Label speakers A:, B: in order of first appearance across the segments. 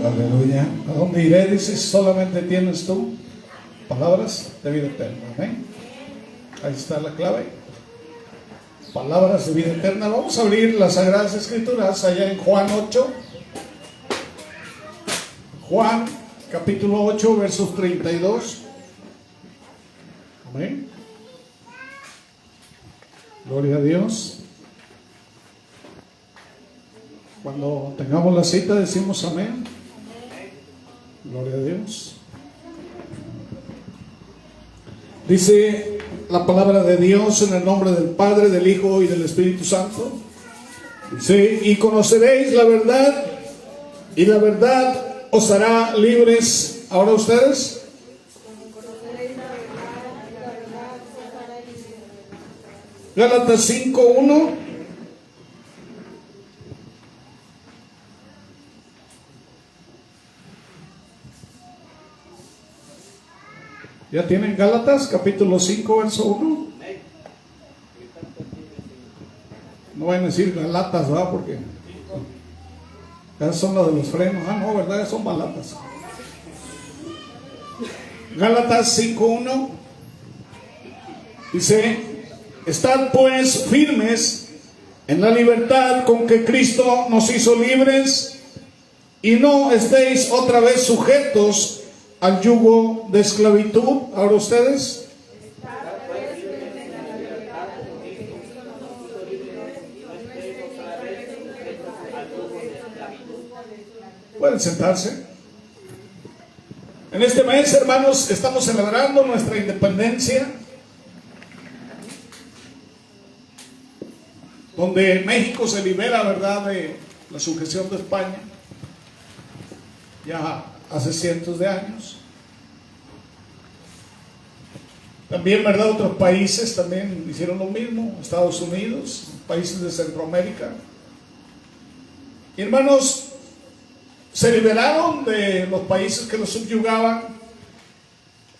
A: Aleluya. ¿A dónde iré? Dices, solamente tienes tú palabras de vida eterna. Amén. Ahí está la clave. Palabras de vida eterna. Vamos a abrir las Sagradas Escrituras allá en Juan 8. Juan capítulo 8, versos 32. Amén. Gloria a Dios. Cuando tengamos la cita decimos amén. Gloria a Dios. Dice la palabra de Dios en el nombre del Padre, del Hijo y del Espíritu Santo. Dice: y conoceréis la verdad, y la verdad os hará libres. Ahora ustedes. Gálatas 5:1. ¿Ya tienen Gálatas capítulo 5 verso 1? No van a decir Galatas, ¿verdad? Porque esas son las de los frenos. Ah, no, ¿verdad? Son balatas. Gálatas 5:1 dice: estad pues firmes en la libertad con que Cristo nos hizo libres, y no estéis otra vez sujetos al yugo de esclavitud. Ahora ustedes. Pueden sentarse. En este mes, hermanos, estamos celebrando nuestra independencia, donde México se libera, ¿verdad?, de la sujeción de España, ya hace cientos de años. También, ¿verdad?, otros países también hicieron lo mismo, Estados Unidos, países de Centroamérica. Y hermanos, se liberaron de los países que los subyugaban.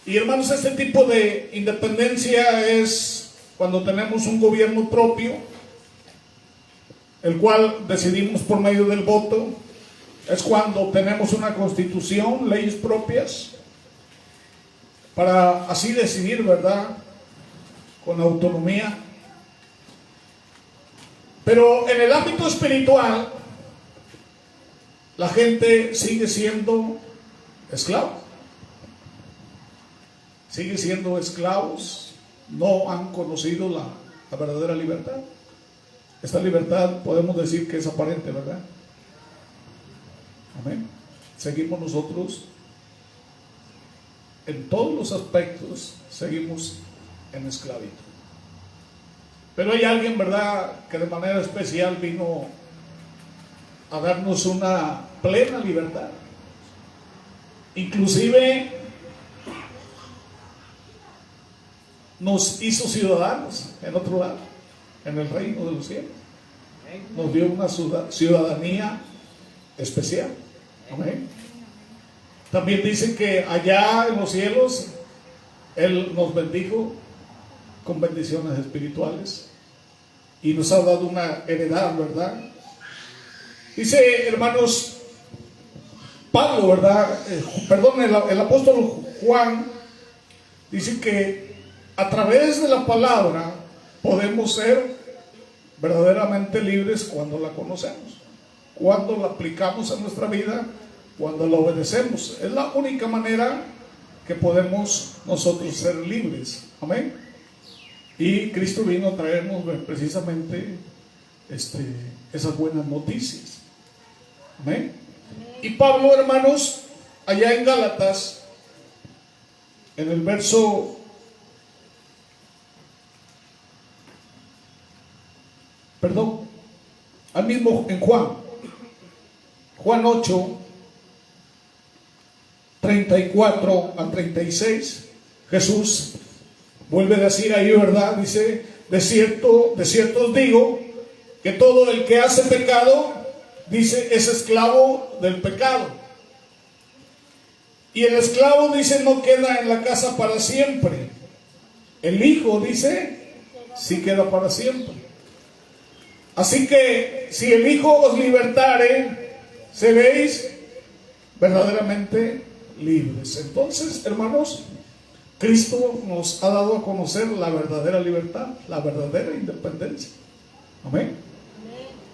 A: Y hermanos, este tipo de independencia es cuando tenemos un gobierno propio, el cual decidimos por medio del voto. Es cuando tenemos una constitución, leyes propias, para así decidir, ¿verdad?, con autonomía. Pero en el ámbito espiritual, la gente sigue siendo esclava. Sigue siendo esclavos. No han conocido la verdadera libertad. Esta libertad podemos decir que es aparente, ¿verdad? Amén. Seguimos nosotros en todos los aspectos, seguimos en esclavitud. Pero hay alguien, ¿verdad?, que de manera especial vino a darnos una plena libertad. Inclusive nos hizo ciudadanos en otro lado, en el reino de los cielos. Nos dio una ciudadanía especial. Amén. También dice que allá en los cielos Él nos bendijo con bendiciones espirituales y nos ha dado una heredad, ¿verdad? Dice, hermanos, Pablo, ¿verdad? El apóstol Juan dice que a través de la palabra podemos ser verdaderamente libres cuando la conocemos, cuando la aplicamos a nuestra vida, cuando la obedecemos. Es la única manera que podemos nosotros ser libres. Amén. Y Cristo vino a traernos precisamente esas buenas noticias. Amén. Y Pablo, hermanos, allá en Gálatas, en el verso al mismo en Juan 8 34 a 36, Jesús vuelve a decir ahí, ¿verdad? Dice: de cierto os digo que todo el que hace pecado, dice, es esclavo del pecado. Y el esclavo, dice, no queda en la casa para siempre. El hijo, dice, sí queda para siempre. Así que si el Hijo os libertare, seréis verdaderamente libres. Entonces, hermanos, Cristo nos ha dado a conocer la verdadera libertad, la verdadera independencia. Amén.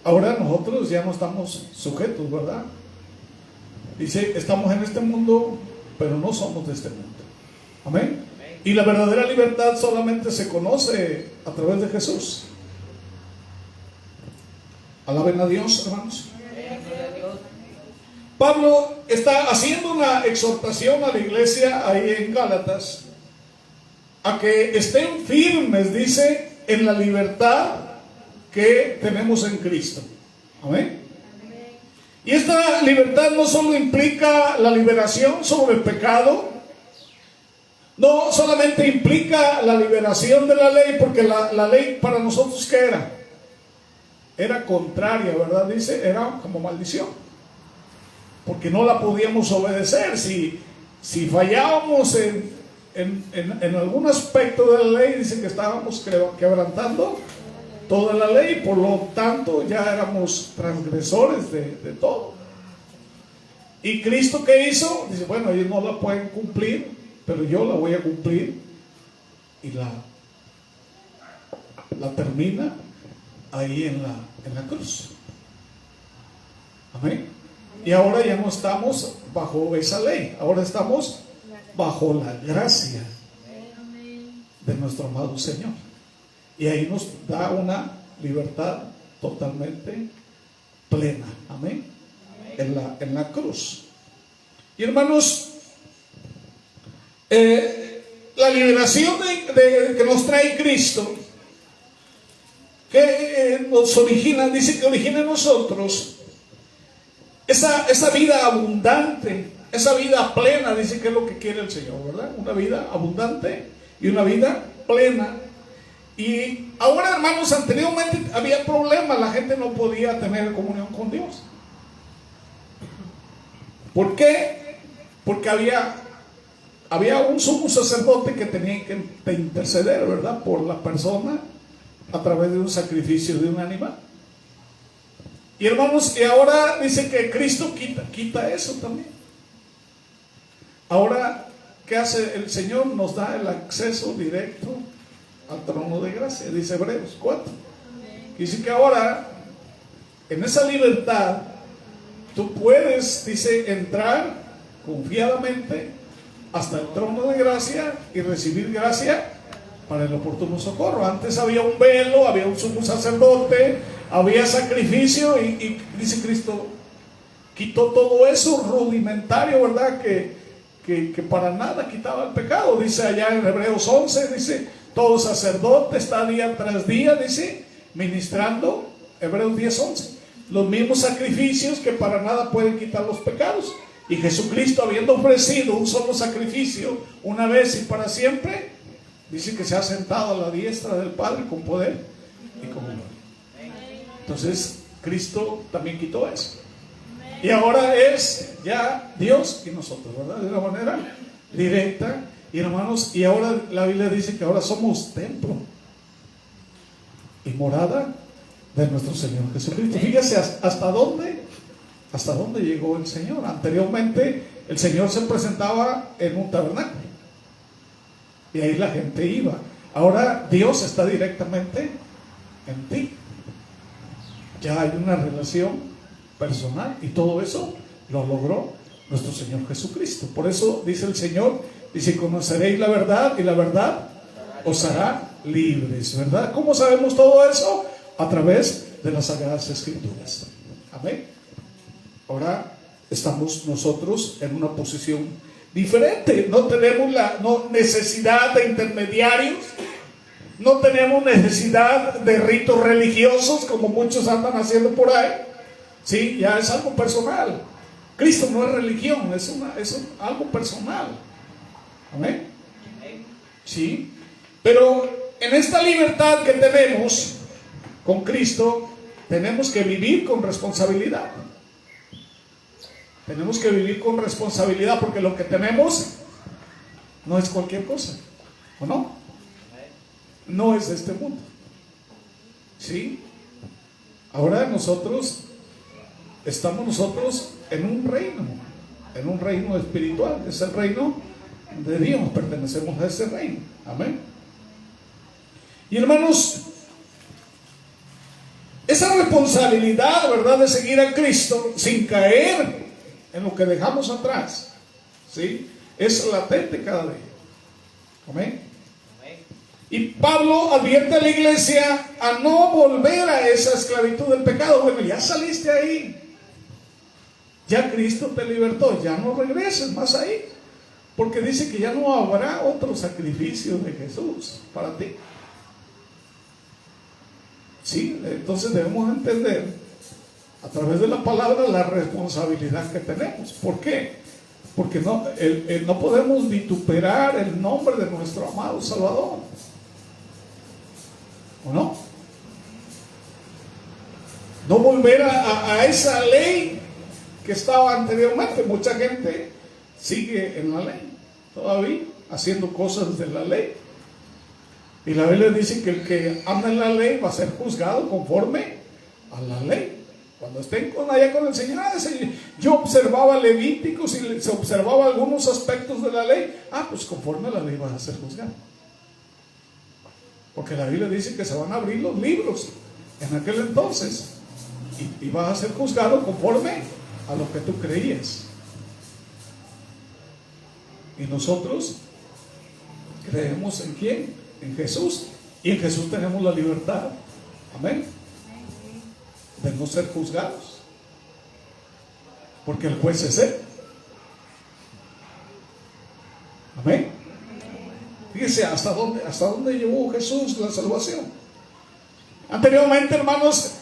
A: Ahora nosotros ya no estamos sujetos, ¿verdad? Dice, estamos en este mundo, pero no somos de este mundo. Amén. Y la verdadera libertad solamente se conoce a través de Jesús. Alaben a Dios, hermanos. Pablo está haciendo una exhortación a la iglesia ahí en Gálatas a que estén firmes, dice, en la libertad que tenemos en Cristo. Amén. Y esta libertad no solo implica la liberación sobre el pecado, no solamente implica la liberación de la ley, porque la ley para nosotros, ¿qué era? Era contraria, ¿verdad? Dice, era como maldición, porque no la podíamos obedecer. Si fallábamos en algún aspecto de la ley, dice que estábamos quebrantando toda la ley, por lo tanto ya éramos transgresores de todo. ¿Y Cristo qué hizo? Dice, bueno, ellos no la pueden cumplir, pero yo la voy a cumplir, y la termina ahí en la cruz. Amén. Y ahora ya no estamos bajo esa ley, ahora estamos bajo la gracia de nuestro amado Señor. Y ahí nos da una libertad totalmente plena. Amén. En la cruz. Y hermanos, la liberación que nos trae Cristo, que nos origina, dice que origina en nosotros esa vida abundante, esa vida plena, dice que es lo que quiere el Señor, ¿verdad? Una vida abundante y una vida plena. Y ahora, hermanos, anteriormente había problemas, la gente no podía tener comunión con Dios. ¿Por qué? Porque había un sumo sacerdote que tenía que interceder, ¿verdad?, por la persona a través de un sacrificio de un animal. Y hermanos, y ahora dice que Cristo quita eso también. Ahora, ¿qué hace el Señor? Nos da el acceso directo al trono de gracia, dice Hebreos 4. Dice que ahora, en esa libertad, tú puedes, dice, entrar confiadamente hasta el trono de gracia y recibir gracia para el oportuno socorro. Antes había un velo, había un sumo sacerdote, había sacrificio, y dice Cristo, quitó todo eso rudimentario, ¿verdad?, que para nada quitaba el pecado. Dice allá en Hebreos 11, dice, todo sacerdote está día tras día, dice, ministrando, Hebreos 10:11, los mismos sacrificios que para nada pueden quitar los pecados. Y Jesucristo, habiendo ofrecido un solo sacrificio una vez y para siempre, dice que se ha sentado a la diestra del Padre con poder y con gloria. Entonces Cristo también quitó eso. Y ahora es ya Dios y nosotros, ¿verdad? De una manera directa. Y hermanos, y ahora la Biblia dice que ahora somos templo y morada de nuestro Señor Jesucristo. Fíjese hasta dónde llegó el Señor. Anteriormente el Señor se presentaba en un tabernáculo y ahí la gente iba. Ahora Dios está directamente en ti. Ya hay una relación personal, y todo eso lo logró nuestro Señor Jesucristo. Por eso dice el Señor, dice, conoceréis la verdad y la verdad os hará libres, ¿verdad? ¿Cómo sabemos todo eso? A través de las Sagradas Escrituras. Amén. Ahora estamos nosotros en una posición diferente. No tenemos necesidad de intermediarios, no tenemos necesidad de ritos religiosos como muchos andan haciendo por ahí. Sí, ya es algo personal. Cristo no es religión, es algo personal. Amén. Sí. Pero en esta libertad que tenemos con Cristo, tenemos que vivir con responsabilidad. Tenemos que vivir con responsabilidad, porque lo que tenemos no es cualquier cosa, ¿o no? No es de este mundo. ¿Sí? Ahora estamos nosotros en un reino. en un reino espiritual, es el reino de Dios, pertenecemos a ese reino. Amén. Y hermanos, esa responsabilidad, ¿verdad?, de seguir a Cristo sin caer en lo que dejamos atrás, ¿sí?, es latente cada día. Amén. Y Pablo advierte a la iglesia a no volver a esa esclavitud del pecado. Bueno, ya saliste ahí, ya Cristo te libertó, ya no regreses más ahí, porque dice que ya no habrá otro sacrificio de Jesús para ti. Sí, entonces debemos entender a través de la palabra la responsabilidad que tenemos. ¿Por qué? Porque no podemos vituperar el nombre de nuestro amado Salvador, ¿o no? No volver a esa ley que estaba anteriormente. Mucha gente sigue en la ley todavía, haciendo cosas de la ley. Y la Biblia dice que el que anda en la ley va a ser juzgado conforme a la ley. Cuando estén allá con el Señor, yo observaba Levíticos y se observaba algunos aspectos de la ley. Pues conforme a la ley vas a ser juzgado. Porque la Biblia dice que se van a abrir los libros en aquel entonces y vas a ser juzgado conforme a lo que tú creías. Y nosotros creemos ¿en quién? En Jesús. Y en Jesús tenemos la libertad. Amén. De no ser juzgados, porque el juez es Él. Amén. Fíjese hasta dónde llevó Jesús la salvación. Anteriormente, hermanos,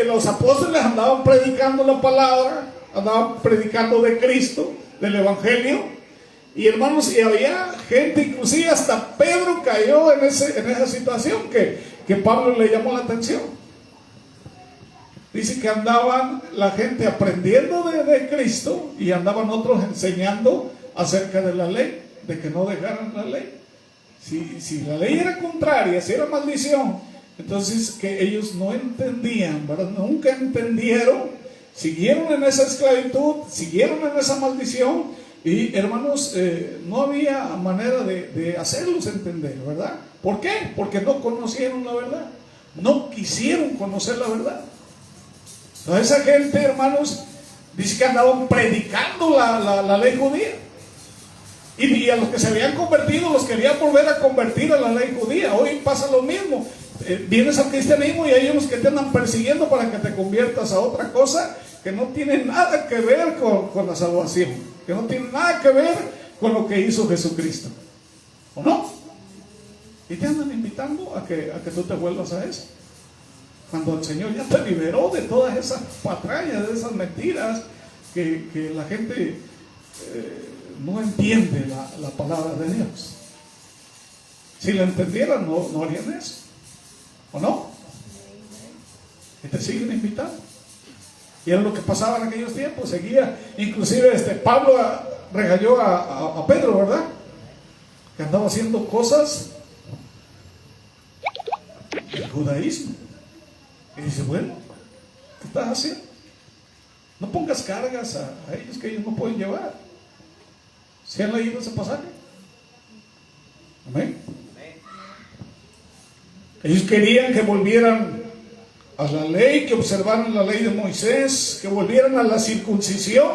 A: los apóstoles andaban predicando la palabra, andaban predicando de Cristo, del Evangelio. Y hermanos, y había gente, inclusive hasta Pedro cayó en esa situación que Pablo le llamó la atención. Dice que andaban la gente aprendiendo de Cristo y andaban otros enseñando acerca de la ley, de que no dejaran la ley. Si la ley era contraria, si era maldición, entonces que ellos no entendían, ¿verdad? Nunca entendieron, siguieron en esa esclavitud, siguieron en esa maldición. Y hermanos, no había manera de hacerlos entender, ¿verdad? ¿Por qué? Porque no conocieron la verdad, no quisieron conocer la verdad. Entonces esa gente, hermanos, dice que andaban predicando la ley judía. Y a los que se habían convertido los querían volver a convertir a la ley judía. Hoy pasa lo mismo. Vienes al cristianismo y hay unos que te andan persiguiendo para que te conviertas a otra cosa que no tiene nada que ver con la salvación, que no tiene nada que ver con lo que hizo Jesucristo, ¿o no? Y te andan invitando a que tú te vuelvas a eso, cuando el Señor ya te liberó de todas esas patrañas, de esas mentiras que la gente no entiende la palabra de Dios. Si la entendieran, no harían eso, ¿o no? Y te siguen invitando. Y era lo que pasaba en aquellos tiempos. Seguía, inclusive Pablo regañó a Pedro, ¿verdad? Que andaba haciendo cosas del judaísmo. Y dice, bueno, ¿qué estás haciendo? No pongas cargas a ellos que ellos no pueden llevar. ¿Se han leído ese pasaje? Amén. Ellos querían que volvieran a la ley, que observaran la ley de Moisés, que volvieran a la circuncisión.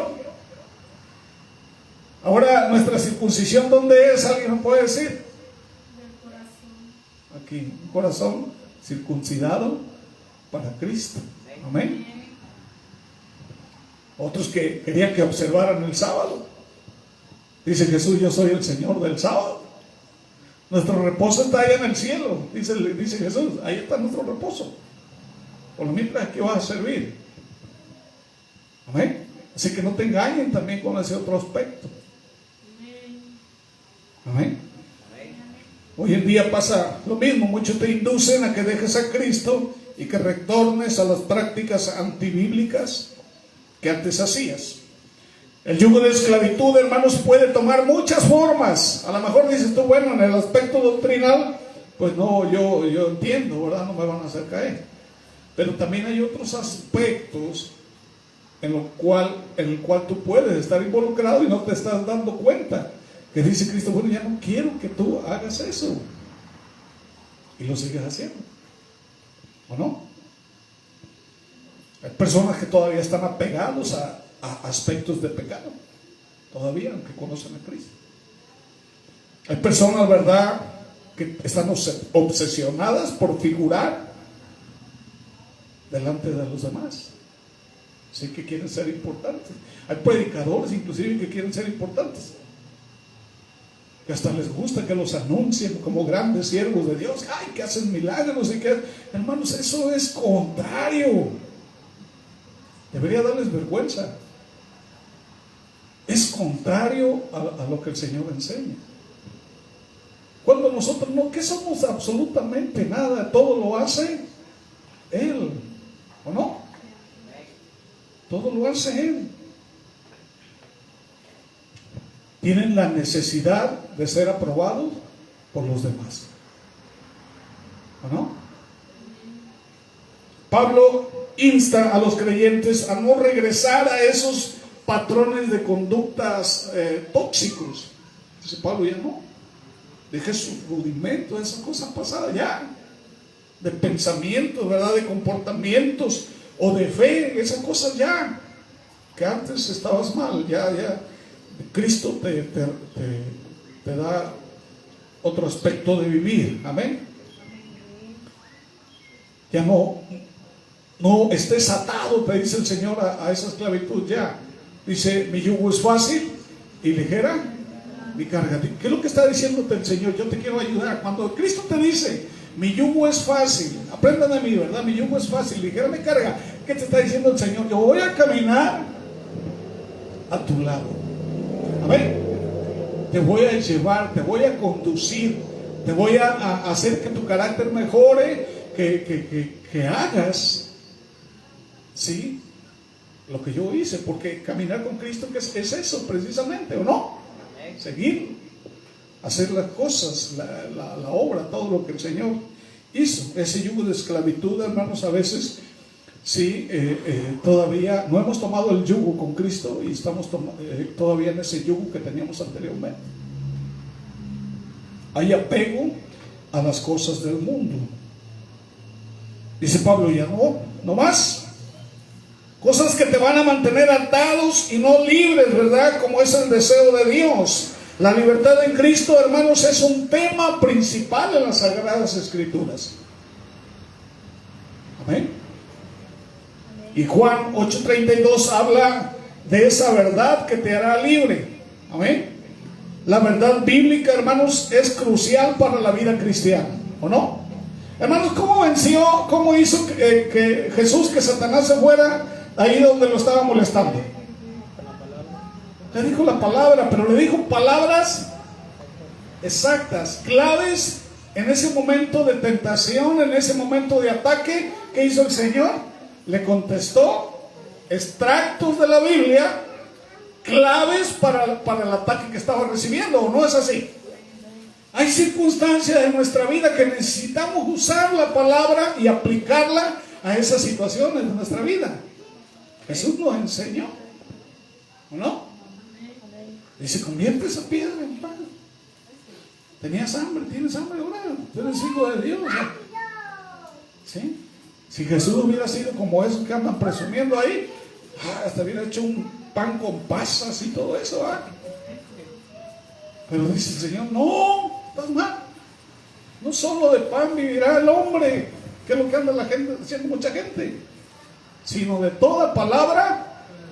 A: Ahora, nuestra circuncisión, ¿dónde es? ¿Alguien me puede decir?
B: Del corazón.
A: Aquí, un corazón circuncidado para Cristo. Amén. Otros que querían que observaran el sábado. Dice Jesús, yo soy el Señor del sábado. Nuestro reposo está allá en el cielo, dice Jesús, ahí está nuestro reposo. Por lo mientras que vas a servir. Amén. Así que no te engañen también con ese otro aspecto. Amén. Hoy en día pasa lo mismo. Muchos te inducen a que dejes a Cristo y que retornes a las prácticas antibíblicas que antes hacías. El yugo de esclavitud, hermanos, puede tomar muchas formas. A lo mejor dices tú, bueno, en el aspecto doctrinal, pues no, yo entiendo, ¿verdad? No me van a hacer caer. Pero también hay otros aspectos en el cual tú puedes estar involucrado y no te estás dando cuenta. Que dice Cristo, bueno, ya no quiero que tú hagas eso. Y lo sigues haciendo. ¿O no? Hay personas que todavía están apegados a aspectos de pecado. Todavía, aunque conocen a Cristo. Hay personas, ¿verdad?, que están obsesionadas por figurar delante de los demás. Sí, que quieren ser importantes. Hay predicadores inclusive que quieren ser importantes, que hasta les gusta que los anuncien como grandes siervos de Dios. Ay, que hacen milagros y que, hermanos, eso es contrario. Debería darles vergüenza. Es contrario a lo que el Señor enseña. Cuando nosotros no, que somos absolutamente nada, todo lo hace Él, ¿o no? Todo lo hace Él. Tienen la necesidad de ser aprobados por los demás, ¿o no? Pablo insta a los creyentes a no regresar a esos patrones de conductas tóxicos. Dice Pablo, ya no. Deje su rudimento, esa cosa pasada ya. De pensamientos, ¿verdad? De comportamientos o de fe, esas cosas ya. Que antes estabas mal, ya. Cristo te da otro aspecto de vivir. Amén. Ya no estés atado, te dice el Señor, a esa esclavitud ya. Dice, mi yugo es fácil y ligera mi carga. ¿Qué es lo que está diciéndote el Señor? Yo te quiero ayudar. Cuando Cristo te dice, mi yugo es fácil, aprendan de mí, ¿verdad? Mi yugo es fácil, ligera mi carga. ¿Qué te está diciendo el Señor? Yo voy a caminar a tu lado. Amén. Te voy a llevar, te voy a conducir, te voy a hacer que tu carácter mejore, que hagas, ¿sí?, lo que yo hice, porque caminar con Cristo es eso precisamente, ¿o no? Seguir, hacer las cosas, la obra, todo lo que el Señor hizo. Ese yugo de esclavitud, hermanos, a veces sí, todavía no hemos tomado el yugo con Cristo y estamos todavía en ese yugo que teníamos anteriormente. Hay apego a las cosas del mundo. Dice Pablo, ya no más. Cosas que te van a mantener atados y no libres, ¿verdad? Como es el deseo de Dios. La libertad en Cristo, hermanos, es un tema principal en las Sagradas Escrituras. Amén. Y Juan 8:32 habla de esa verdad que te hará libre. Amén. La verdad bíblica, hermanos, es crucial para la vida cristiana, ¿o no? Hermanos, cómo hizo que Jesús, que Satanás se fuera ahí donde lo estaba molestando? Le dijo la palabra, pero le dijo palabras exactas, claves en ese momento de tentación, en ese momento de ataque. ¿Qué hizo el Señor? Le contestó extractos de la Biblia, claves para el ataque que estaba recibiendo, ¿o no es así? Hay circunstancias en nuestra vida que necesitamos usar la palabra y aplicarla a esas situaciones de nuestra vida. Jesús nos enseñó, ¿o no? Dice, convierte esa piedra en pan. Tenías hambre, tienes hambre ahora, tú eres hijo de Dios, ¿no? ¿Sí? Si Jesús hubiera sido como esos que andan presumiendo ahí, hasta hubiera hecho un pan con pasas y todo eso, ¿ah? Pero dice el Señor, no, estás mal. No solo de pan vivirá el hombre, que es lo que anda la gente haciendo, mucha gente, sino de toda palabra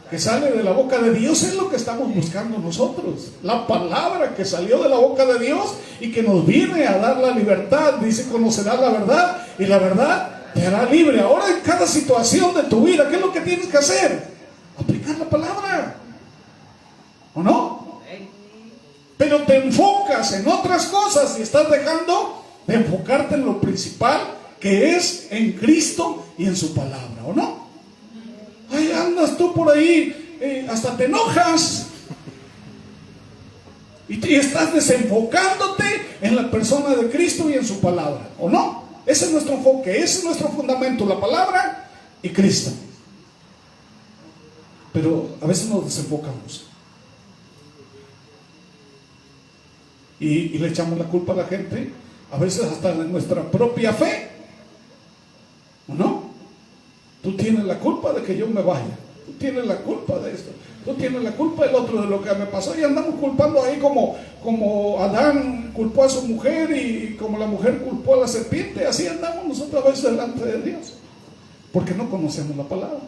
A: que sale de la boca de Dios. Es lo que estamos buscando nosotros, la palabra que salió de la boca de Dios y que nos viene a dar la libertad. Dice, conocerás la verdad y la verdad te hará libre. Ahora, en cada situación de tu vida, ¿qué es lo que tienes que hacer? Aplicar la palabra, ¿o no? Pero te enfocas en otras cosas y estás dejando de enfocarte en lo principal, que es en Cristo y en su palabra, ¿o no? Ahí andas tú por ahí, hasta te enojas y estás desenfocándote en la persona de Cristo y en su palabra, ¿o no? Ese es nuestro enfoque, ese es nuestro fundamento, la palabra y Cristo. Pero a veces nos desenfocamos y le echamos la culpa a la gente, a veces hasta de nuestra propia fe, ¿o no? Tú tienes la culpa de que yo me vaya, tú tienes la culpa de esto, tú tienes la culpa del otro, de lo que me pasó, y andamos culpando ahí como Adán culpó a su mujer y como la mujer culpó a la serpiente. Así andamos nosotros a veces delante de Dios, porque no conocemos la palabra.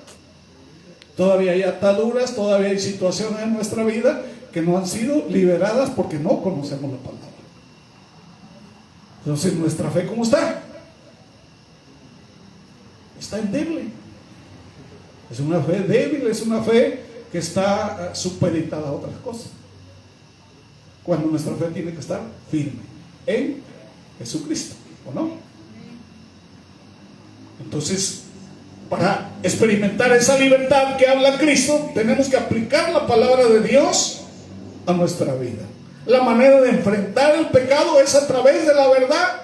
A: Todavía hay ataduras, todavía hay situaciones en nuestra vida que no han sido liberadas porque no conocemos la palabra. Entonces, nuestra fe, ¿cómo está? Está endeble. Es una fe débil, es una fe que está supeditada a otras cosas. Cuando nuestra fe tiene que estar firme en Jesucristo, ¿o no? Entonces, para experimentar esa libertad que habla Cristo, tenemos que aplicar la palabra de Dios a nuestra vida. La manera de enfrentar el pecado es a través de la verdad,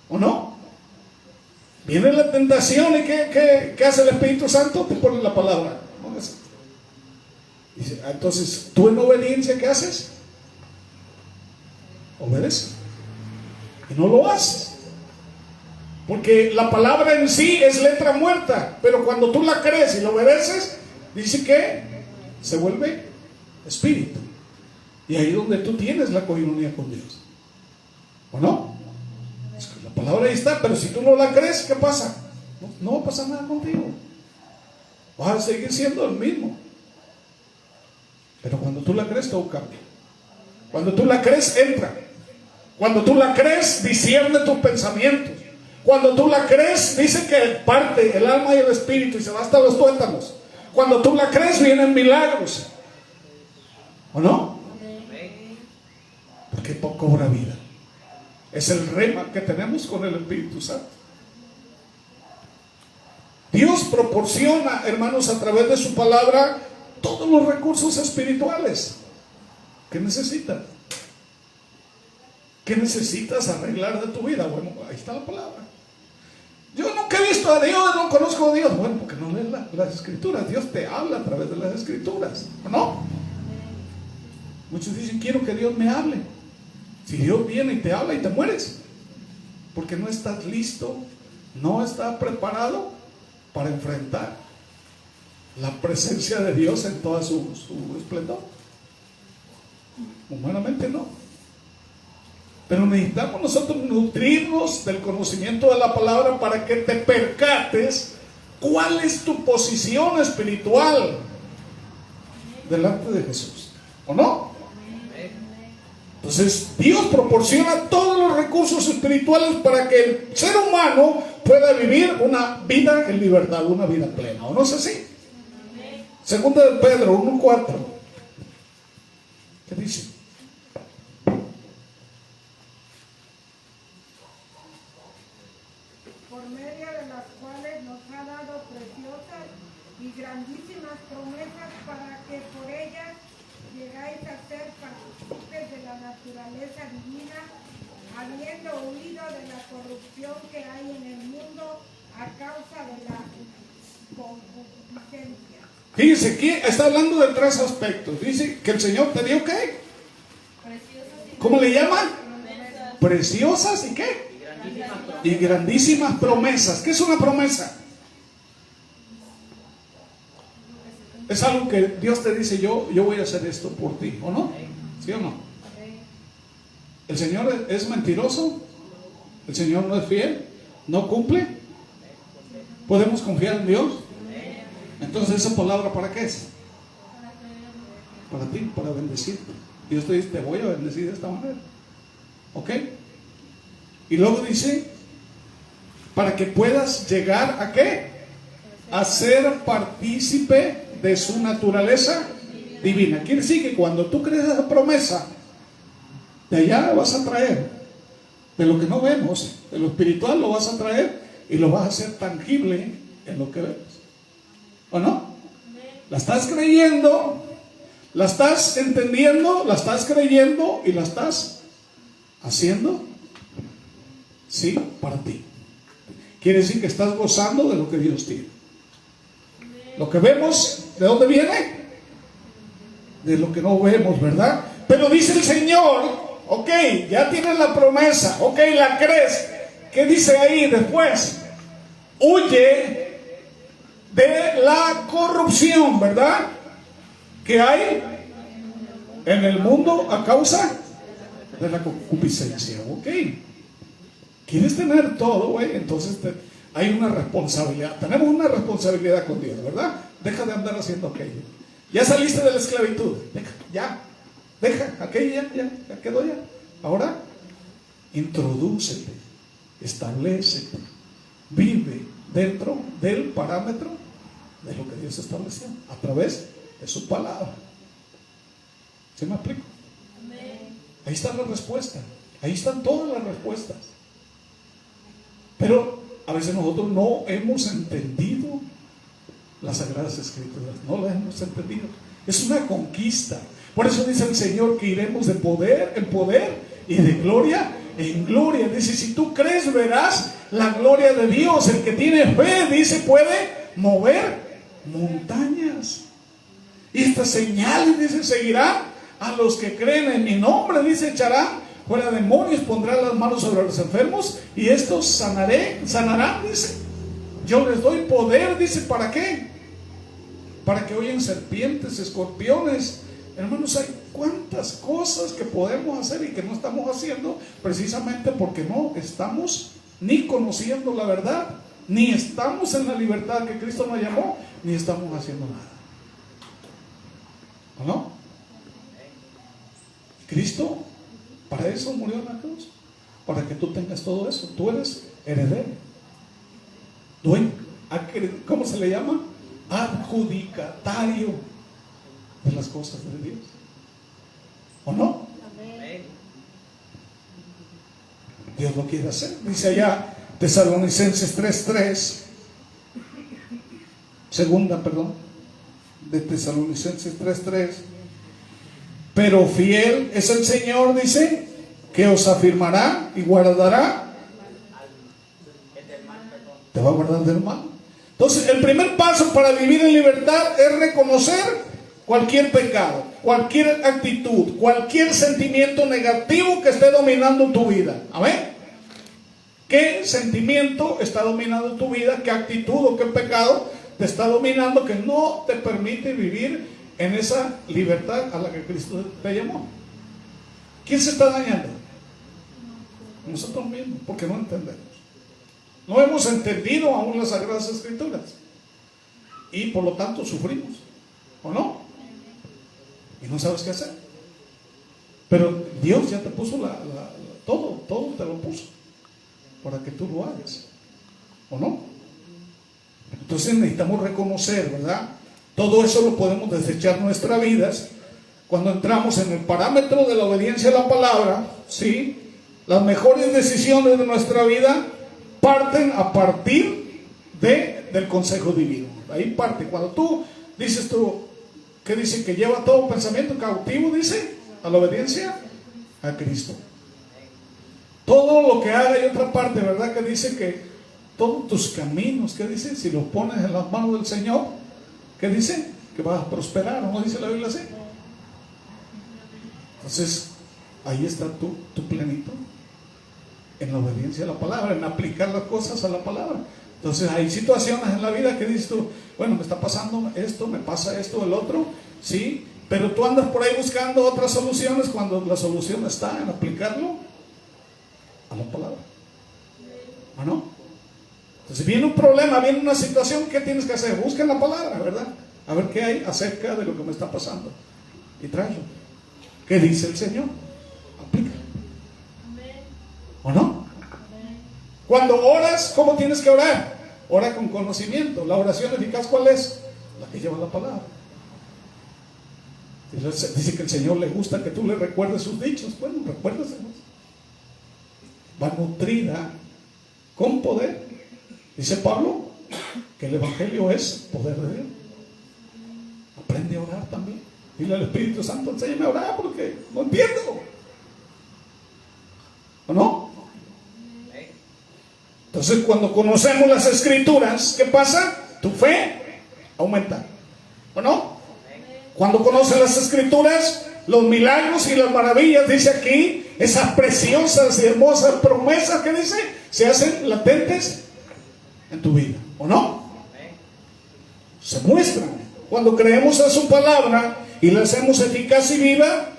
A: ¿o no? Viene la tentación y ¿qué hace el Espíritu Santo? Te pone la palabra. Dice, entonces, ¿tú en obediencia qué haces? Obedeces. Y no lo haces. Porque la palabra en sí es letra muerta, pero cuando tú la crees y la obedeces, dice que se vuelve espíritu. Y ahí es donde tú tienes la coinonía con Dios, ¿o no? Es que la palabra ahí está, pero si tú no la crees, ¿qué pasa? No va a pasar nada contigo. Vas a seguir siendo el mismo. Pero cuando tú la crees, todo cambia. Cuando tú la crees, entra. Cuando tú la crees, discierne tus pensamientos. Cuando tú la crees, dice que parte el alma y el espíritu y se va hasta los tuétanos. Cuando tú la crees, vienen milagros, ¿o no? Porque cobra vida. Es el rema que tenemos con el Espíritu Santo. Dios proporciona, hermanos, a través de su palabra todos los recursos espirituales que necesitas. ¿Qué necesitas arreglar de tu vida? Bueno, ahí está la palabra. Yo nunca he visto a Dios, no conozco a Dios. Bueno, porque no lees las escrituras. Dios te habla a través de las escrituras, ¿no? Muchos dicen, quiero que Dios me hable. Si Dios viene y te habla y te mueres, porque no estás listo, no estás preparado para enfrentar la presencia de Dios en toda su esplendor. Humanamente no. Pero necesitamos nosotros nutrirnos del conocimiento de la palabra para que te percates cuál es tu posición espiritual delante de Jesús, ¿o no? Entonces Dios proporciona todos los recursos espirituales para que el ser humano pueda vivir una vida en libertad, una vida plena, ¿o no es así? Segunda de Pedro 1:4. ¿Qué dice?
B: Por medio de las cuales nos ha dado preciosas y grandísimas promesas para que por ellas llegáis a ser partícipes de la naturaleza divina, habiendo huido de la corrupción que hay en el mundo a causa de la concupiscencia.
A: Fíjense, aquí está hablando de tres aspectos. Dice que el Señor te dio ¿qué? ¿Cómo le llaman? Preciosas y ¿qué? Y grandísimas promesas. ¿Qué es una promesa? Es algo que Dios te dice, yo voy a hacer esto por ti, ¿o no? ¿Sí o no? ¿El Señor es mentiroso? ¿El Señor no es fiel? ¿No cumple? ¿Podemos confiar en Dios? Entonces, ¿esa palabra para qué es? Para ti, para bendecirte. Dios te dice, te voy a bendecir de esta manera. ¿Ok? Y luego dice, para que puedas llegar ¿a qué? A ser partícipe de su naturaleza divina. Quiere decir que cuando tú crees esa promesa, de allá vas a traer, de lo que no vemos, de lo espiritual lo vas a traer y lo vas a hacer tangible en lo que vemos, ¿o no? La estás creyendo, la estás entendiendo, la estás creyendo y la estás haciendo, sí, para ti. Quiere decir que estás gozando de lo que Dios tiene. Lo que vemos ¿De dónde viene? De lo que no vemos, ¿verdad? Pero dice el Señor, ok, ya tienes la promesa, ok, la crees. ¿Qué dice ahí después? Huye de la corrupción, ¿verdad? Que hay en el mundo a causa de la concupiscencia, ok. ¿Quieres tener todo, güey? Entonces hay una responsabilidad. Tenemos una responsabilidad con Dios, ¿verdad? Deja de andar haciendo aquello. Ya saliste de la esclavitud. Deja aquello, ya quedó ya. Ahora, introdúcete, establécete, vive dentro del parámetro de lo que Dios estableció a través de su palabra. ¿Sí me explico? Ahí está la respuesta. Ahí están todas las respuestas. Pero a veces nosotros no hemos entendido las Sagradas Escrituras. No las hemos entendido. Es una conquista. Por eso dice el Señor que iremos de poder en poder y de gloria en gloria. Dice, si tú crees, verás la gloria de Dios. El que tiene fe, dice, puede mover montañas. Y estas señales, dice, seguirán a los que creen en mi nombre. Dice, echarán fuera demonios, pondrán las manos sobre los enfermos y estos sanarán, dice. Yo les doy poder, dice, ¿para qué? Para que oyen serpientes, escorpiones. Hermanos, hay cuántas cosas que podemos hacer y que no estamos haciendo precisamente porque no estamos ni conociendo la verdad, ni estamos en la libertad que Cristo nos llamó, ni estamos haciendo nada. ¿O no? Cristo para eso murió en la cruz, para que tú tengas todo eso. Tú eres heredero, dueño, ¿cómo se le llama? Adjudicatario de las cosas de Dios. ¿O no?
B: Amén.
A: Dios lo quiere hacer. Dice allá Tesalonicenses 3:3, de Tesalonicenses 3:3. Pero fiel es el Señor, dice, que os afirmará y guardará. Te va a guardar del mal. Entonces, el primer paso para vivir en libertad es reconocer cualquier pecado, cualquier actitud, cualquier sentimiento negativo que esté dominando tu vida. Amén. ¿Qué sentimiento está dominando tu vida? ¿Qué actitud o qué pecado te está dominando que no te permite vivir en esa libertad a la que Cristo te llamó? ¿Quién se está dañando? Nosotros mismos, porque no entendemos. No hemos entendido aún las Sagradas Escrituras y por lo tanto sufrimos, ¿o no? Y no sabes qué hacer. Pero Dios ya te puso todo te lo puso para que tú lo hagas, ¿o no? Entonces necesitamos reconocer, ¿verdad? Todo eso lo podemos desechar en nuestras vidas cuando entramos en el parámetro de la obediencia a la palabra. ¿Sí? Las mejores decisiones de nuestra vida parten a partir del consejo divino. Ahí parte. Cuando tú dices ¿qué dice? Que lleva todo pensamiento cautivo, dice, a la obediencia a Cristo. Todo lo que haga, y otra parte, ¿verdad? Que dice que todos tus caminos, ¿qué dice? Si los pones en las manos del Señor, ¿qué dice? Que vas a prosperar, ¿no dice la Biblia así? Entonces, ahí está tu plenitud, en la obediencia a la palabra, en aplicar las cosas a la palabra. Entonces, hay situaciones en la vida que dices tú, bueno, me está pasando esto, me pasa esto, el otro, ¿sí? Pero tú andas por ahí buscando otras soluciones cuando la solución está en aplicarlo a la palabra. ¿O no? Entonces viene un problema, viene una situación, ¿qué tienes que hacer? Busca en la palabra, ¿verdad? A ver qué hay acerca de lo que me está pasando y tráelo. ¿Qué dice el Señor? Aplícalo. ¿O no? Cuando oras, ¿cómo tienes que orar? Ora con conocimiento. La oración eficaz, ¿cuál es? La que lleva la palabra. Dice que el Señor le gusta que tú le recuerdes sus dichos. Bueno, recuérdaselos. Va nutrida con poder. Dice Pablo que el Evangelio es poder de Dios. Aprende a orar también. Dile al Espíritu Santo, enséñame a orar porque no entiendo. ¿O no? Entonces, cuando conocemos las Escrituras, ¿qué pasa? Tu fe aumenta. ¿O no? Cuando conocen las Escrituras, los milagros y las maravillas, dice aquí, esas preciosas y hermosas promesas que dice, se hacen latentes en tu vida, ¿o no? Se muestran. Cuando creemos a su palabra y la hacemos eficaz y viva,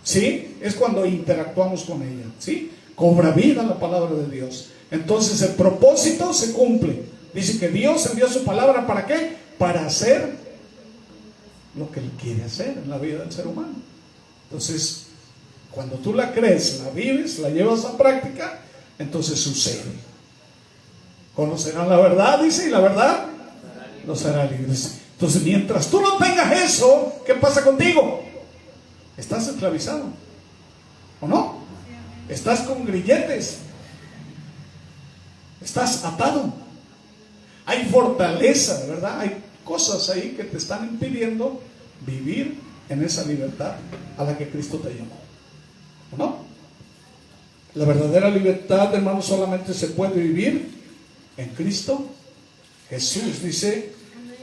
A: ¿sí? Es cuando interactuamos con ella, ¿sí? Cobra vida la palabra de Dios. Entonces el propósito se cumple. Dice que Dios envió su palabra, ¿para qué? Para hacer lo que Él quiere hacer en la vida del ser humano. Entonces, cuando tú la crees, la vives, la llevas a práctica, entonces sucede. Conocerán la verdad, dice, y la verdad los hará libres. Entonces, mientras tú no tengas eso, ¿qué pasa contigo? Estás esclavizado, ¿o no? Estás con grilletes, estás atado. Hay fortaleza, ¿verdad? Hay cosas ahí que te están impidiendo vivir en esa libertad a la que Cristo te llamó, ¿o no? La verdadera libertad, hermanos, solamente se puede vivir en Cristo Jesús. Dice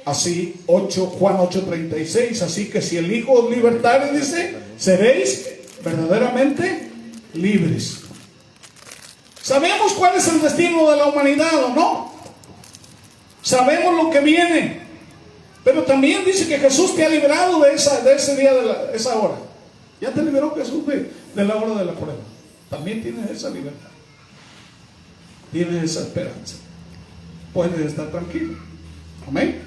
A: así Juan 8:36, así que si el Hijo os libertare, dice, seréis verdaderamente libres. Sabemos cuál es el destino de la humanidad, ¿o no? Sabemos lo que viene, pero también dice que Jesús te ha librado de ese día, de esa hora. Ya te liberó Jesús de la hora de la prueba. También tienes esa libertad, tienes esa esperanza, puedes estar tranquilo. Amén.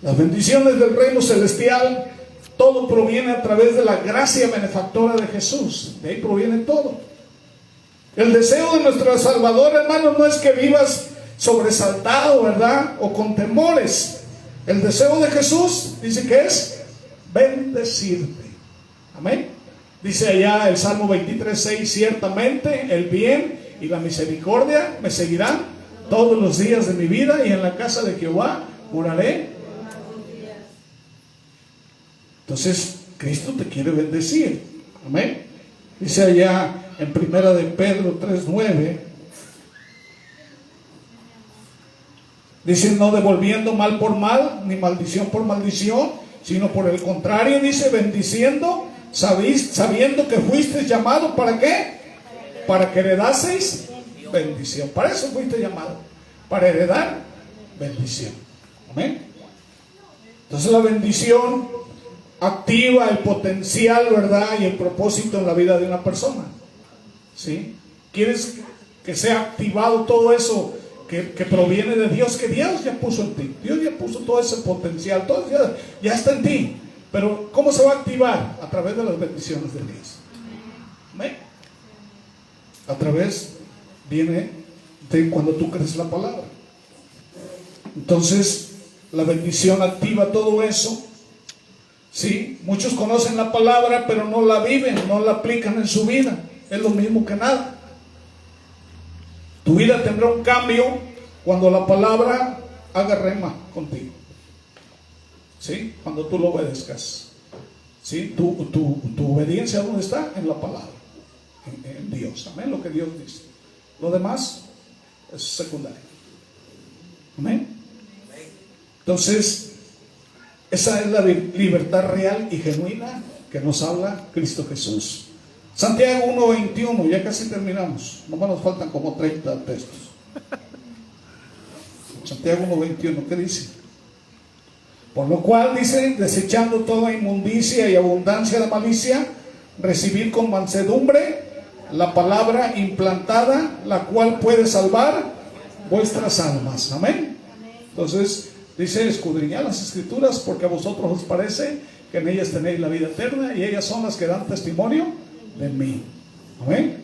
A: Las bendiciones del reino celestial, todo proviene a través de la gracia benefactora de Jesús. De ahí proviene todo. El deseo de nuestro Salvador, hermanos, no es que vivas sobresaltado, ¿verdad? O con temores. El deseo de Jesús, dice que es bendecirte. Amén. Dice allá el Salmo 23:6, ciertamente el bien y la misericordia me seguirán todos los días de mi vida, y en la casa de Jehová moraré. Entonces, Cristo te quiere bendecir. Amén. Dice allá en primera de Pedro 3:9, dice, no devolviendo mal por mal, ni maldición por maldición, sino por el contrario, dice, bendiciendo, sabiendo que fuisteis llamados, ¿para qué? Para que heredaseis bendición. Para eso fuiste llamado, para heredar bendición. Amén. Entonces la bendición activa el potencial, ¿verdad? Y el propósito en la vida de una persona. ¿Sí? ¿Quieres que sea activado todo eso que proviene de Dios, que Dios ya puso en ti? Dios ya puso todo ese potencial, todo ya está en ti. Pero ¿cómo se va a activar? A través de las bendiciones de Dios. ¿Amén? A través, viene de cuando tú crees la palabra. Entonces, la bendición activa todo eso. Sí, muchos conocen la palabra, pero no la viven, no la aplican en su vida. Es lo mismo que nada. Tu vida tendrá un cambio cuando la palabra haga rema contigo. ¿Sí? Cuando tú lo obedezcas. ¿Sí? Tu obediencia, ¿dónde está? En la palabra, en Dios. Amén, lo que Dios dice. Lo demás es secundario. Amén. Entonces, esa es la libertad real y genuina que nos habla Cristo Jesús. Santiago 1:21, ya casi terminamos. Nomás nos faltan como 30 textos. Santiago 1:21, ¿qué dice? Por lo cual dice, desechando toda inmundicia y abundancia de malicia, recibid con mansedumbre la palabra implantada, la cual puede salvar vuestras almas. Amén. Entonces dice, escudriñad las Escrituras, porque a vosotros os parece que en ellas tenéis la vida eterna, y ellas son las que dan testimonio de mí. Amén.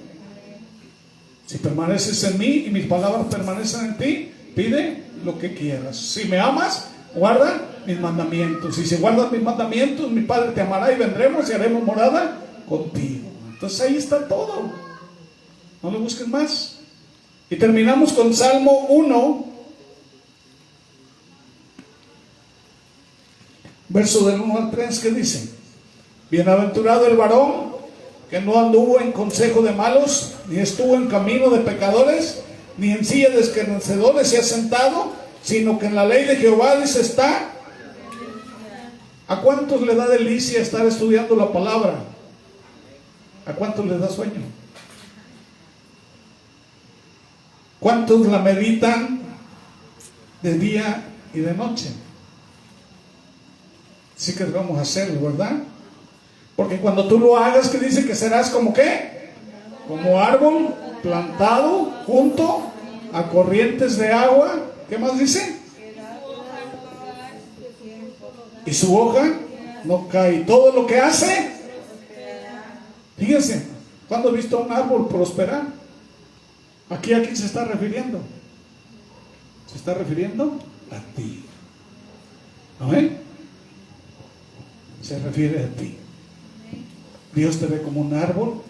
A: Si permaneces en mí y mis palabras permanecen en ti, pide lo que quieras. Si me amas, guarda mis mandamientos. Y si guardas mis mandamientos, mi Padre te amará, y vendremos y haremos morada contigo. Entonces ahí está todo. No lo busques más. Y terminamos con Salmo 1, verso del 1 al 3, que dice: bienaventurado el varón que no anduvo en consejo de malos, ni estuvo en camino de pecadores, ni en silla de escarnecedores se ha sentado, sino que en la ley de Jehová, dice, está ¿A cuántos le da delicia estar estudiando la palabra? ¿A cuántos les da sueño? ¿Cuántos la meditan de día y de noche? Sí que debemos hacerlo, ¿verdad? Porque cuando tú lo hagas, ¿qué dice? Que serás como ¿qué? Como árbol plantado junto a corrientes de agua. ¿Qué más dice? Y su hoja no cae. Todo lo que hace, fíjense, ¿cuándo he visto a un árbol prosperar? Aquí ¿a quién se está refiriendo? Se está refiriendo a ti. ¿Amén? Se refiere a ti. Dios te ve como un árbol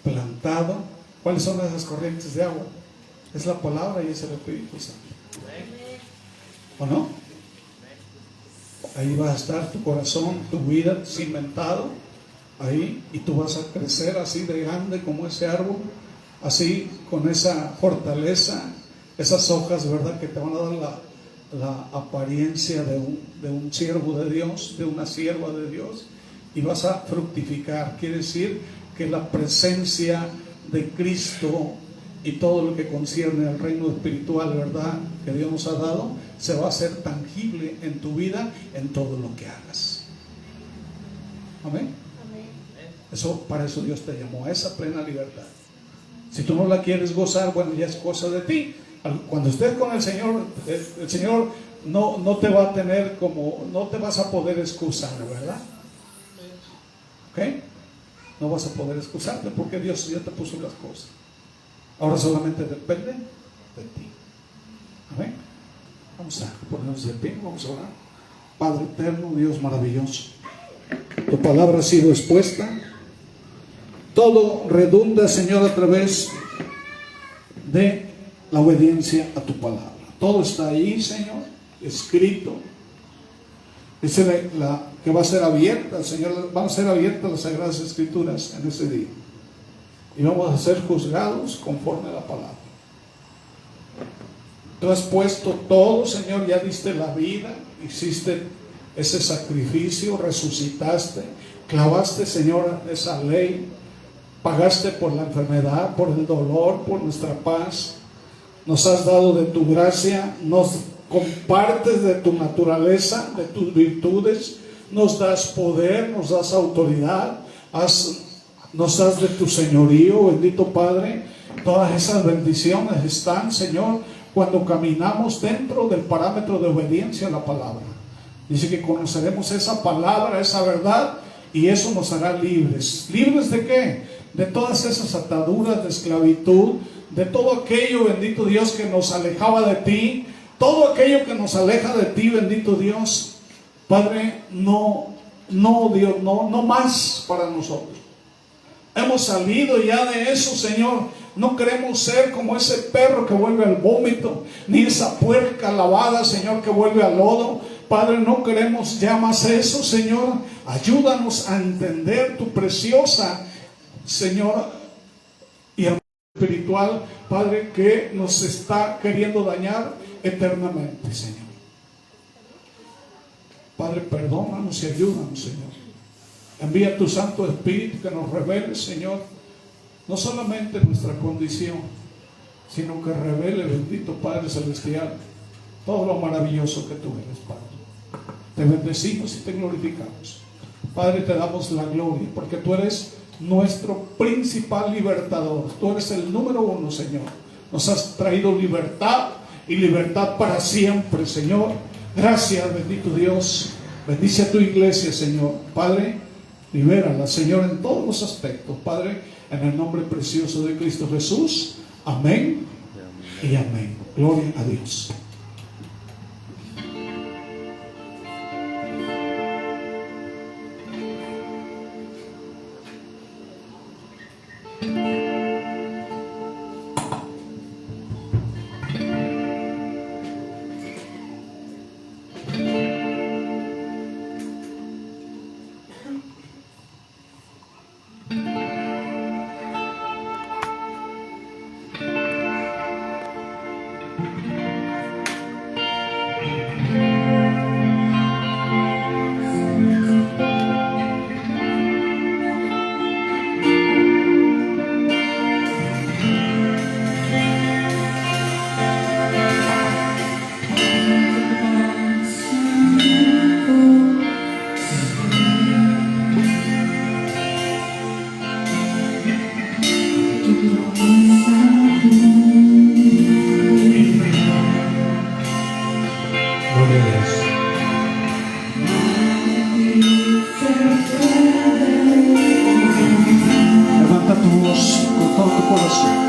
A: plantado. ¿Cuáles son esas corrientes de agua? Es la palabra y es el Espíritu Santo. ¿O no? Ahí va a estar tu corazón, tu vida cimentado ahí, y tú vas a crecer así de grande como ese árbol, así con esa fortaleza, esas hojas, ¿verdad? Que te van a dar la apariencia de un siervo de Dios, de una sierva de Dios, y vas a fructificar. Quiere decir que la presencia de Cristo y todo lo que concierne al reino espiritual, ¿verdad?, que Dios nos ha dado, se va a hacer tangible en tu vida, en todo lo que hagas. Amén. Para eso Dios te llamó, a esa plena libertad. Si tú no la quieres gozar, bueno, ya es cosa de ti. Cuando estés con el Señor no te va a tener como, no te vas a poder excusar, ¿verdad? ¿Ok? No vas a poder excusarte porque Dios ya te puso las cosas. Ahora solamente depende de ti. Amén. Vamos a ponernos de pie, vamos a orar. Padre eterno, Dios maravilloso, tu palabra ha sido expuesta. Todo redunda, Señor, a través de la obediencia a tu palabra. Todo está ahí, Señor, escrito. Dice que va a ser abierta, Señor, van a ser abiertas las Sagradas Escrituras en ese día. Y vamos a ser juzgados conforme a la palabra. Tú has puesto todo, Señor, ya diste la vida, hiciste ese sacrificio, resucitaste, clavaste, Señor, esa ley, pagaste por la enfermedad, por el dolor, por nuestra paz. Nos has dado de tu gracia, nos compartes de tu naturaleza, de tus virtudes, nos das poder, nos das autoridad, nos das de tu señorío, bendito Padre. Todas esas bendiciones están, Señor, cuando caminamos dentro del parámetro de obediencia a la palabra. Dice que conoceremos esa palabra, esa verdad, y eso nos hará libres. ¿Libres de qué? De todas esas ataduras de esclavitud, de todo aquello, bendito Dios, que nos alejaba de ti, todo aquello que nos aleja de ti, bendito Dios. Padre, no Dios, no más para nosotros. Hemos salido ya de eso, Señor. No queremos ser como ese perro que vuelve al vómito, ni esa puerca lavada, Señor, que vuelve al lodo. Padre, no queremos ya más eso, Señor. Ayúdanos a entender tu preciosa, Señor, y espiritual, Padre, que nos está queriendo dañar eternamente, Señor. Padre, perdónanos y ayúdanos, Señor. Envía tu Santo Espíritu que nos revele, Señor, no solamente nuestra condición, sino que revele, bendito Padre Celestial, todo lo maravilloso que tú eres, Padre. Te bendecimos y te glorificamos. Padre, te damos la gloria, porque tú eres nuestro principal libertador. Tú eres el número uno, Señor. Nos has traído libertad y libertad para siempre, Señor. Gracias, bendito Dios. Bendice a tu iglesia, Señor. Padre, libérala, Señor, en todos los aspectos. Padre, en el nombre precioso de Cristo Jesús. Amén y amén. Gloria a Dios. Gloria a Dios. Levanta tu voz con todo tu corazón.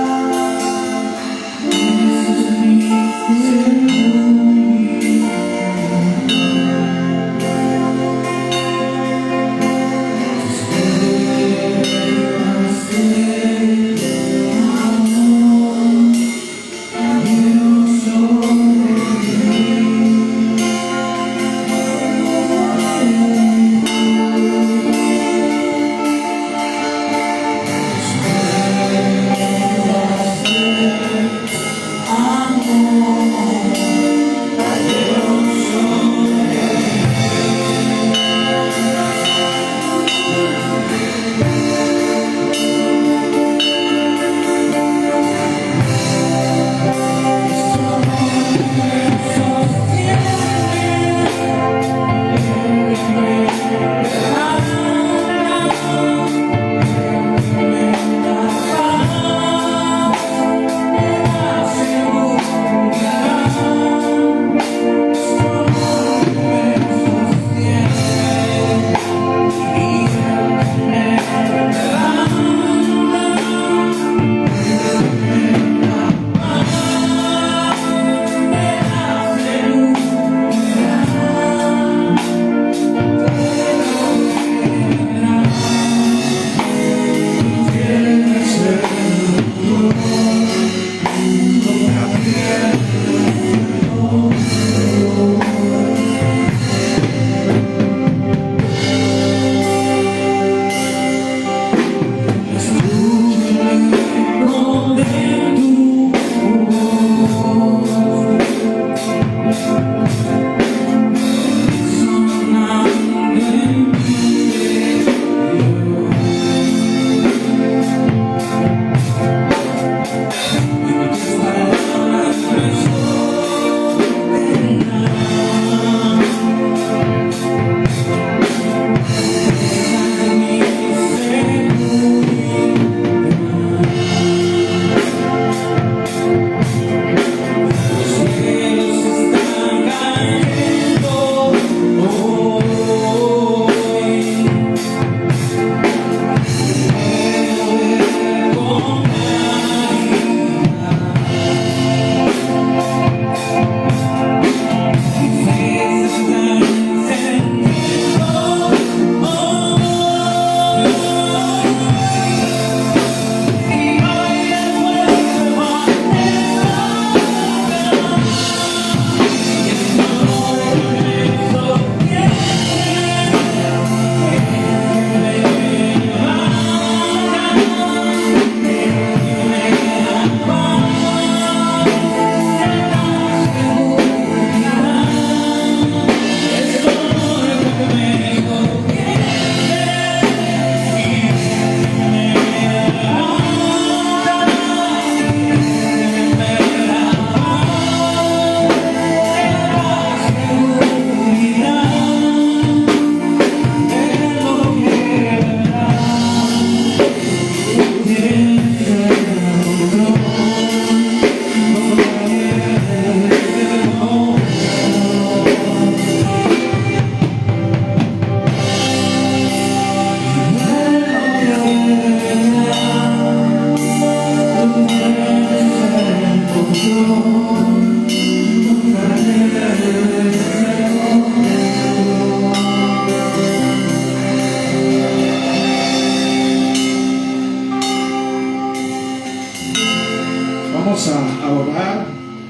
A: Vamos a orar.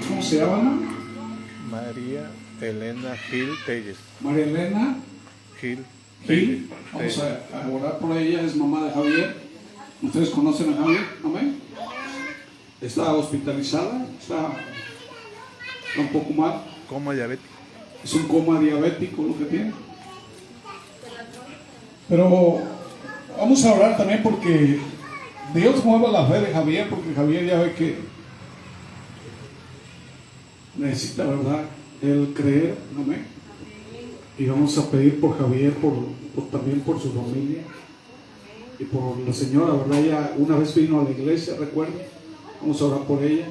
A: ¿Cómo se llama?
C: María Elena Gil Telles.
A: María Elena
C: Gil.
A: Gil. Vamos a orar por ella. Es mamá de Javier. ¿Ustedes conocen a Javier? ¿Amén? Está hospitalizada. Está un poco mal.
C: Coma diabético.
A: Es un coma diabético lo que tiene. Pero vamos a orar también porque Dios mueva la fe de Javier, porque Javier ya ve que necesita, ¿verdad?, el creer, amén. Y vamos a pedir por Javier, también por su familia y por la señora, ¿verdad? Ella una vez vino a la iglesia, recuerden. Vamos a orar por ella.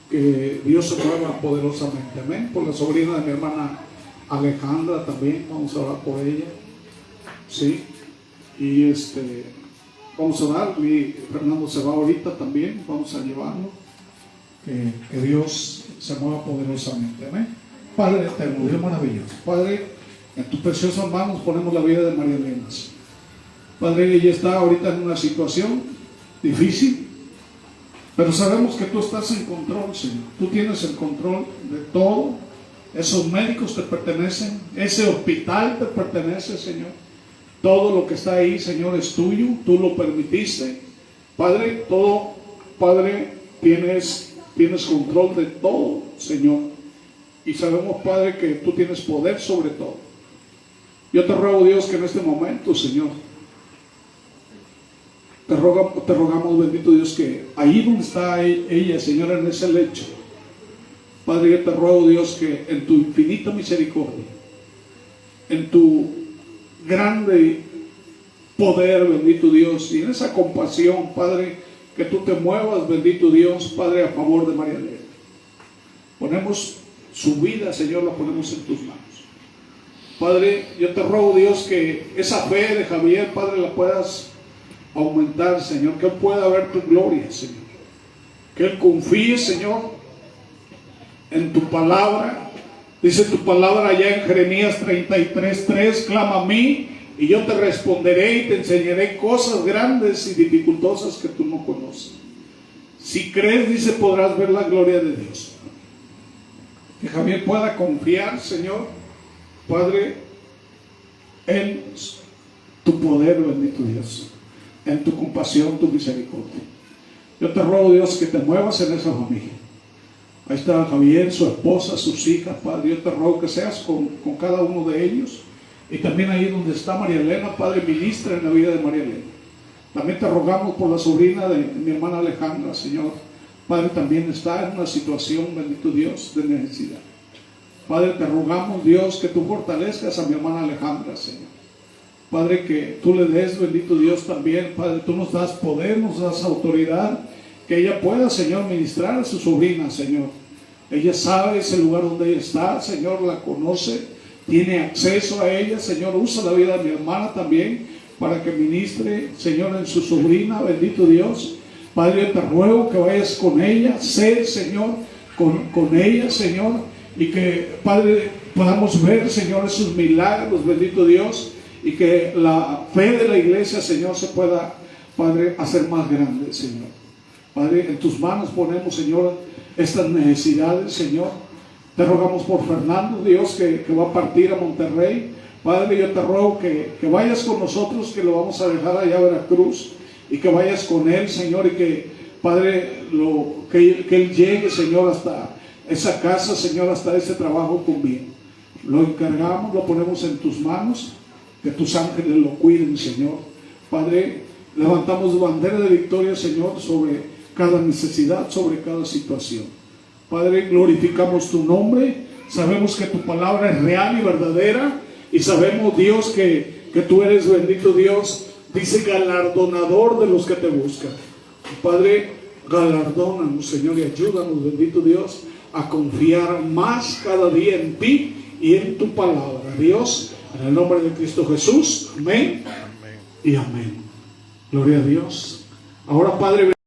A: que Dios se mueva poderosamente, amén. Por la sobrina de mi hermana Alejandra también, vamos a orar por ella, sí, y vamos a orar. Mi Fernando se va ahorita también, vamos a llevarlo, que Dios se mueva poderosamente, amén. Padre eterno, Dios maravilloso, Padre, en tus preciosos manos ponemos la vida de María Elena. Padre, ella está ahorita en una situación difícil, pero sabemos que tú estás en control, Señor. Tú tienes el control de todo. Esos médicos te pertenecen, ese hospital te pertenece, Señor. Todo lo que está ahí, Señor, es tuyo. Tú lo permitiste, Padre. Todo, Padre, tienes control de todo, Señor. Y sabemos, Padre, que tú tienes poder sobre todo. Yo te ruego, Dios, que en este momento, Señor, te rogamos, bendito Dios, que ahí donde está ella, Señor, en ese lecho, Padre, yo te ruego, Dios, que en tu infinita misericordia, en tu grande poder, bendito Dios, y en esa compasión, Padre, que tú te muevas, bendito Dios, Padre, a favor de María Elena. Ponemos su vida, Señor, la ponemos en tus manos. Padre, yo te ruego, Dios, que esa fe de Javier, Padre, la puedas aumentar, Señor, que él pueda ver tu gloria, Señor, que él confíe, Señor, en tu palabra. Dice tu palabra allá en Jeremías 33:3, clama a mí y yo te responderé y te enseñaré cosas grandes y dificultosas que tú no conoces. Si crees, dice, podrás ver la gloria de Dios. Que Javier pueda confiar, Señor, Padre, en tu poder, bendito Dios, en tu compasión, tu misericordia. Yo te ruego, Dios, que te muevas en esa familia. Ahí está Javier, su esposa, sus hijas, Padre. Yo te ruego que seas con cada uno de ellos. Y también ahí donde está María Elena, Padre, ministra en la vida de María Elena. También te rogamos por la sobrina de mi hermana Alejandra, Señor. Padre, también está en una situación, bendito Dios, de necesidad. Padre, te rogamos, Dios, que tú fortalezcas a mi hermana Alejandra, Señor. Padre, que tú le des, bendito Dios, también, Padre, tú nos das poder, nos das autoridad, que ella pueda, Señor, ministrar a su sobrina, Señor. Ella sabe ese lugar donde ella está, Señor, la conoce, tiene acceso a ella, Señor. Usa la vida de mi hermana también para que ministre, Señor, en su sobrina, bendito Dios. Padre, yo te ruego que vayas con ella, sé, Señor, con ella, Señor, y que, Padre, podamos ver, Señor, esos milagros, bendito Dios, y que la fe de la iglesia, Señor, se pueda, Padre, hacer más grande, Señor. Padre, en tus manos ponemos, Señor, estas necesidades, Señor. Te rogamos por Fernando, Dios, que va a partir a Monterrey. Padre, yo te ruego que vayas con nosotros, que lo vamos a dejar allá a Veracruz, y que vayas con él, Señor, y que, Padre, que él llegue, Señor, hasta esa casa, Señor, hasta ese trabajo con bien. Lo encargamos, lo ponemos en tus manos, que tus ángeles lo cuiden, Señor. Padre, levantamos bandera de victoria, Señor, sobre cada necesidad, sobre cada situación. Padre, glorificamos tu nombre. Sabemos que tu palabra es real y verdadera, y sabemos, Dios, que tú eres, bendito Dios, dice, galardonador de los que te buscan. Padre, galardónanos, Señor, y ayúdanos, bendito Dios, a confiar más cada día en ti y en tu palabra, Dios, en el nombre de Cristo Jesús. Amén, amén. Y amén. Gloria a Dios. Ahora, Padre,